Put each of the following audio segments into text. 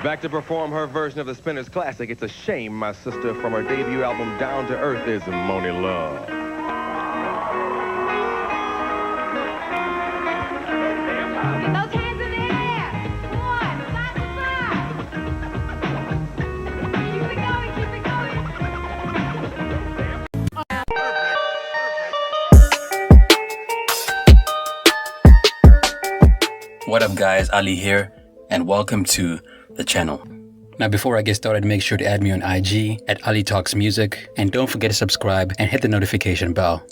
Back to perform her version of the Spinners classic, It's a Shame My Sister, from her debut album Down to Earth, is Monie Love. Get those hands in the air. Come on, side to side. Keep it going, keep it going. What up guys, Ali here, and welcome to the channel. Now before I get started, make sure to add me on IG at Ali Talks Music, and don't forget to subscribe and hit the notification bell.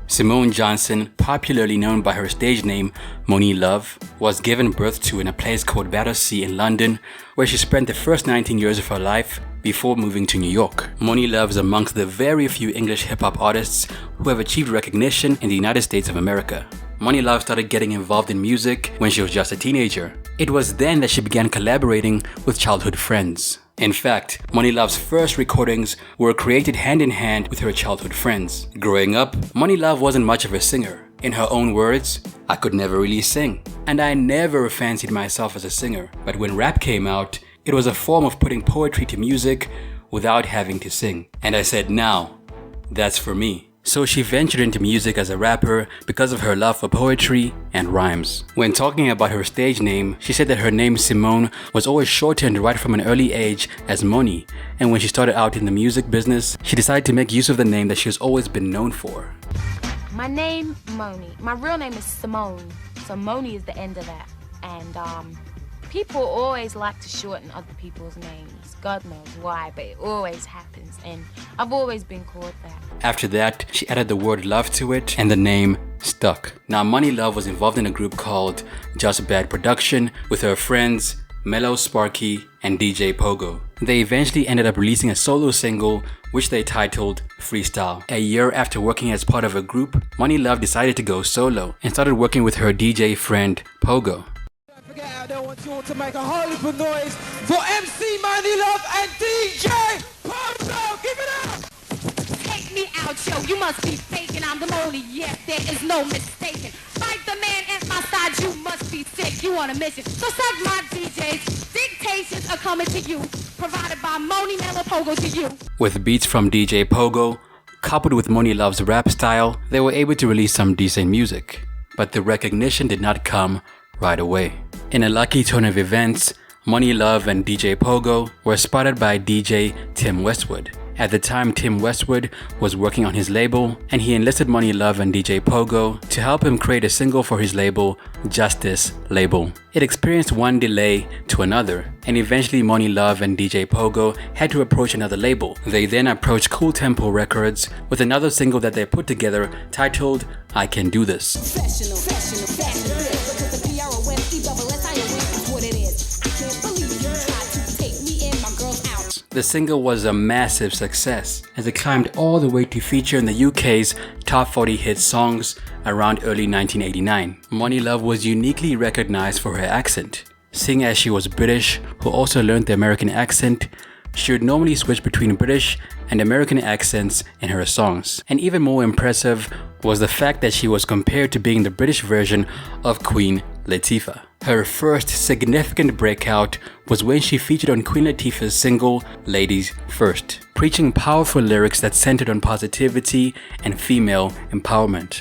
Simone Johnson, popularly known by her stage name Monie Love, was given birth to in a place called Battersea in London, where she spent the first 19 years of her life before moving to New York. Monie Love is amongst the very few English hip-hop artists who have achieved recognition in the United States of America. Monie Love started getting involved in music when she was just a teenager. It was then that she began collaborating with childhood friends. In fact, Monie Love's first recordings were created hand in hand with her childhood friends. Growing up, Monie Love wasn't much of a singer. In her own words, "I could never really sing, and I never fancied myself as a singer. But when rap came out, it was a form of putting poetry to music without having to sing. And I said, now, that's for me." So she ventured into music as a rapper because of her love for poetry and rhymes. When talking about her stage name, she said that her name Simone was always shortened right from an early age as Monie, and when she started out in the music business, she decided to make use of the name that she has always been known for. My name, Monie. My real name is Simone, so Monie is the end of that. And people always like to shorten other people's names. God knows why, but it always happens, and I've always been called that. After that, she added the word love to it, and the name stuck. Now, Monie Love was involved in a group called Just Bad Production with her friends Mellow Sparky and DJ Pogo. They eventually ended up releasing a solo single, which they titled Freestyle. A year after working as part of a group, Monie Love decided to go solo and started working with her DJ friend Pogo. I don't want you all to make a whole heap of noise for MC Monie Love and DJ Pogo. Give it up! Take me out, yo, you must be faking. I'm the Monie, yes, there is no mistaking. Like the man at my side, you must be sick. You on a mission, so suck my DJs. Dictations are coming to you, provided by Monie Mellow Pogo to you. With beats from DJ Pogo, coupled with Monie Love's rap style, they were able to release some decent music. But the recognition did not come right away. In a lucky turn of events, Monie Love and DJ Pogo were spotted by DJ Tim Westwood. At the time, Tim Westwood was working on his label, and he enlisted Monie Love and DJ Pogo to help him create a single for his label, Justice Label. It experienced one delay to another, and eventually Monie Love and DJ Pogo had to approach another label. They then approached Cool Tempo Records with another single that they put together titled I Can Do This. The single was a massive success as it climbed all the way to feature in the UK's top 40 hit songs around early 1989. Monie Love was uniquely recognized for her accent. Seeing as she was British, who also learned the American accent, she would normally switch between British and American accents in her songs. And even more impressive was the fact that she was compared to being the British version of Queen LATIFAH. Her first significant breakout was when she featured on Queen Latifah's single Ladies First, preaching powerful lyrics that centered on positivity and female empowerment.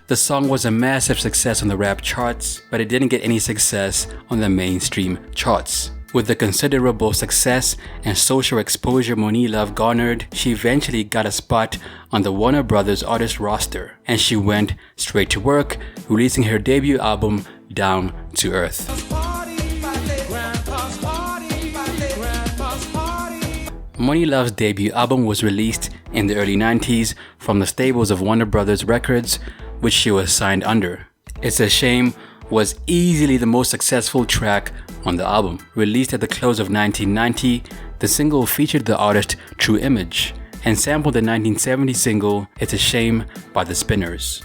The song was a massive success on the rap charts, but it didn't get any success on the mainstream charts. With the considerable success and social exposure Monie Love garnered, she eventually got a spot on the Warner Brothers artist roster, and she went straight to work, releasing her debut album, Down to Earth. Monie Love's debut album was released in the early 90s from the stables of Warner Brothers Records, which she was signed under. It's a Shame was easily the most successful track on the album. Released at the close of 1990, the single featured the artist True Image and sampled the 1970 single It's a Shame by the Spinners.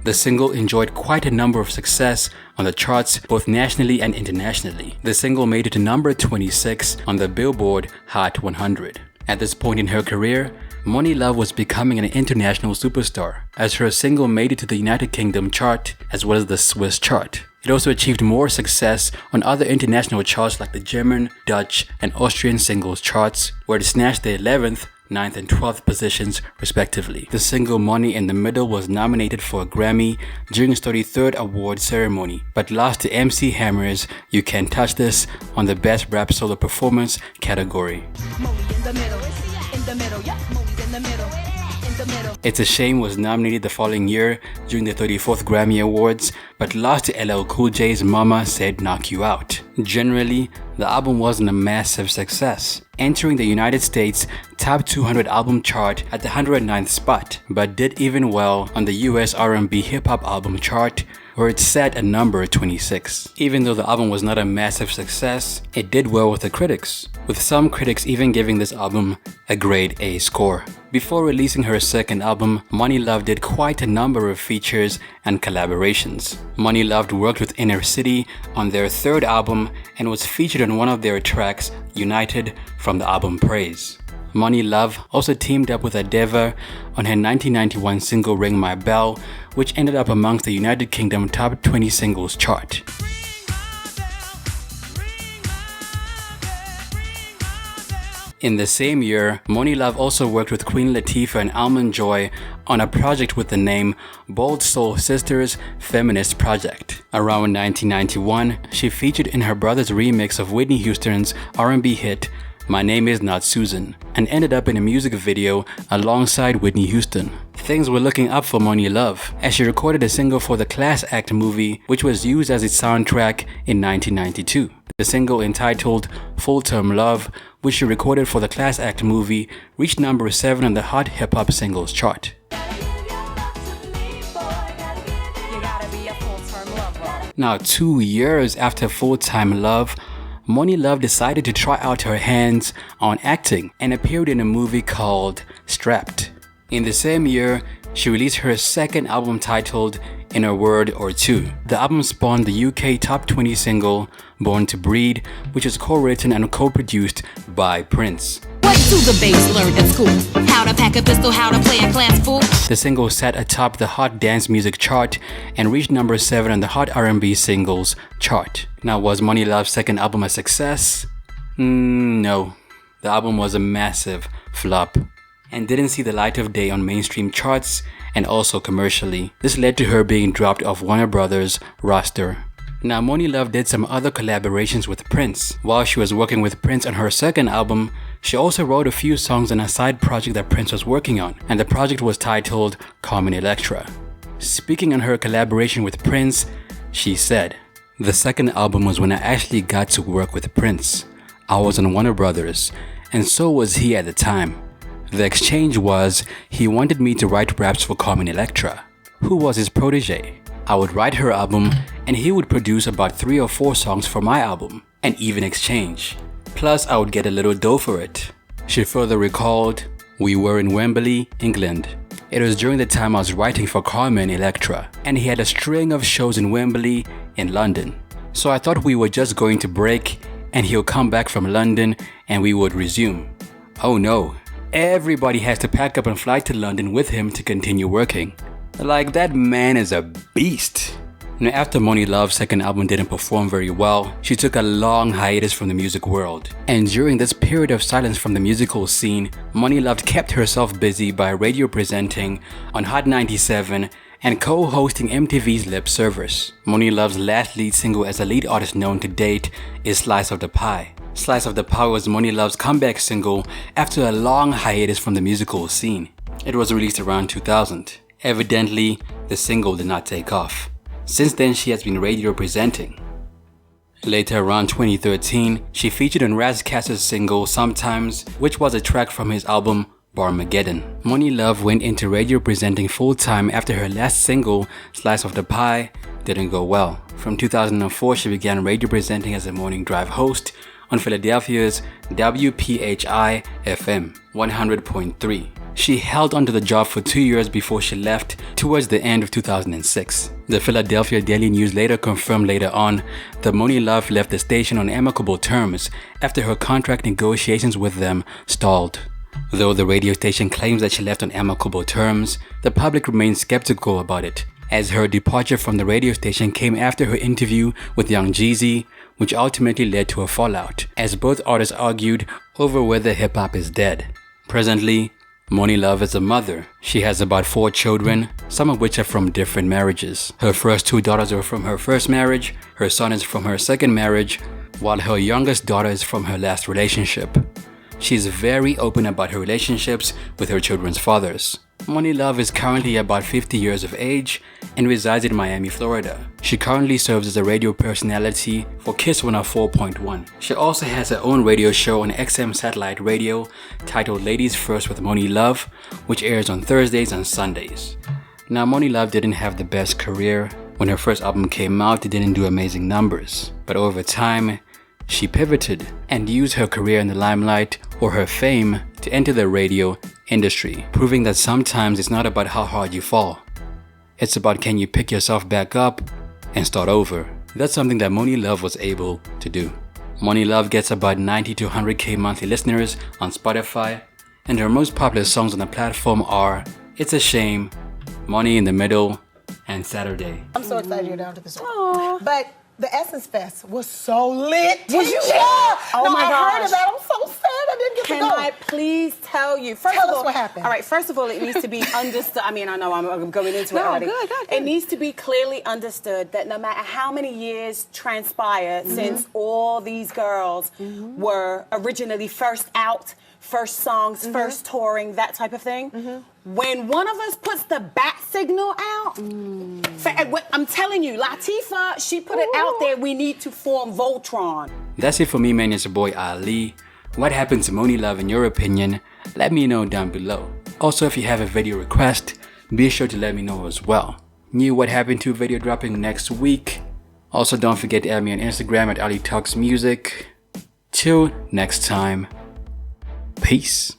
The single enjoyed quite a number of success on the charts both nationally and internationally. The single made it to number 26 on the Billboard Hot 100. At this point in her career, Monie Love was becoming an international superstar, as her single made it to the United Kingdom chart as well as the Swiss chart. It also achieved more success on other international charts like the German, Dutch, and Austrian singles charts, where it snatched the 11th, 9th, and 12th positions respectively. The single Money in the Middle was nominated for a Grammy during its 33rd award ceremony, but lost to MC Hammer's You Can't Touch This on the Best Rap Solo Performance category. It's a Shame was nominated the following year during the 34th Grammy Awards, but lost to LL Cool J's Mama Said Knock You Out. Generally, the album wasn't a massive success, entering the United States top 200 album chart at the 109th spot, but did even well on the US R&B hip-hop album chart, where it sat at number 26. Even though the album was not a massive success, it did well with the critics, with some critics even giving this album a grade A score. Before releasing her second album, Monie Love did quite a number of features and collaborations. Monie Love worked with Inner City on their third album and was featured on one of their tracks, United, from the album Praise. Monie Love also teamed up with Adeva on her 1991 single Ring My Bell, which ended up amongst the United Kingdom top 20 singles chart. In the same year, Monie Love also worked with Queen Latifah and Almond Joy on a project with the name Bold Soul Sisters Feminist Project. Around 1991, she featured in her brother's remix of Whitney Houston's R&B hit My Name Is Not Susan, and ended up in a music video alongside Whitney Houston. Things were looking up for Monie Love, as she recorded a single for the Class Act movie, which was used as its soundtrack in 1992. The single, entitled Full Term Love, which she recorded for the Class Act movie, reached number 7 on the Hot Hip Hop Singles chart. Now, 2 years after Full Time Love, Monie Love decided to try out her hands on acting and appeared in a movie called Strapped. In the same year, she released her second album titled In a Word or Two. The album spawned the UK top 20 single Born to Breed, which is co-written and co-produced by Prince. What do the babes learn at school? How to pack a pistol, how to play a class fool. The single sat atop the Hot Dance Music chart and reached number 7 on the Hot R&B Singles chart. Now, was Monie Love's second album a success? No. The album was a massive flop and didn't see the light of day on mainstream charts and also commercially. This led to her being dropped off Warner Brothers' roster. Now, Monie Love did some other collaborations with Prince. While she was working with Prince on her second album, she also wrote a few songs on a side project that Prince was working on, and the project was titled Carmen Electra. Speaking on her collaboration with Prince, she said, "The second album was when I actually got to work with Prince. I was on Warner Brothers, and so was he at the time. The exchange was, he wanted me to write raps for Carmen Electra, who was his protege. I would write her album, and he would produce about 3 or 4 songs for my album, an even exchange. Plus, I would get a little dough for it." She further recalled, "We were in Wembley, England. It was during the time I was writing for Carmen Electra, and he had a string of shows in Wembley, in London. So I thought we were just going to break, and he'll come back from London, and we would resume. Oh no. Everybody has to pack up and fly to London with him to continue working. Like, that man is a beast." Now, after Monie Love's second album didn't perform very well, she took a long hiatus from the music world. And during this period of silence from the musical scene, Monie Love kept herself busy by radio presenting on Hot 97 and co-hosting MTV's Lip Service. Monie Love's last lead single as a lead artist known to date is Slice of the Pie. Slice of the Pie was Monie Love's comeback single after a long hiatus from the musical scene. It was released around 2000. Evidently, the single did not take off. Since then, she has been radio presenting. Later, around 2013, she featured on Raz Kass's single Sometimes, which was a track from his album Barmageddon. Monie Love went into radio presenting full-time after her last single, Slice of the Pie, didn't go well. From 2004, she began radio presenting as a morning drive host on Philadelphia's WPHI FM 100.3. She held onto the job for 2 years before she left towards the end of 2006. The Philadelphia Daily News later confirmed later on that Monie Love left the station on amicable terms after her contract negotiations with them stalled. Though the radio station claims that she left on amicable terms, the public remains skeptical about it, as her departure from the radio station came after her interview with Young Jeezy, which ultimately led to a fallout, as both artists argued over whether hip-hop is dead. Presently, Monie Love is a mother. She has about 4 children, some of which are from different marriages. Her first 2 daughters are from her first marriage, her son is from her second marriage, while her youngest daughter is from her last relationship. She's very open about her relationships with her children's fathers. Monie Love is currently about 50 years of age and resides in Miami, Florida. She currently serves as a radio personality for Kiss 104.1. She also has her own radio show on XM satellite radio titled Ladies First with Monie Love, which airs on Thursdays and Sundays. Now, Monie Love didn't have the best career. When her first album came out, it didn't do amazing numbers. But over time, she pivoted and used her career in the limelight or her fame to enter the radio industry, proving that sometimes it's not about how hard you fall. It's about can you pick yourself back up and start over. That's something that Monie Love was able to do. Monie Love gets about 90 to 100k monthly listeners on Spotify, and her most popular songs on the platform are It's a Shame, Money in the Middle, and Saturday. I'm so excited you're down to this one. But the Essence Fest was so lit. Was you there? Oh my gosh. I heard about it. I'm so sad I didn't get to go. Can I please tell you? Tell us what happened. All right, first of all, it needs to be understood. I mean, I know I'm going into it already. Good. It needs to be clearly understood that no matter how many years transpired since all these girls were originally first out, first songs, first touring, that type of thing, when one of us puts the bat signal out, I'm telling you, LATIFAH, she put it out there, we need to form Voltron. That's it for me, man. It's your boy Ali. What happened to Monie Love in your opinion? Let me know down below. Also, if you have a video request, be sure to let me know as well. New What Happened To video dropping next week. Also, don't forget to add me on Instagram at Ali Talks Music. Till next time, peace.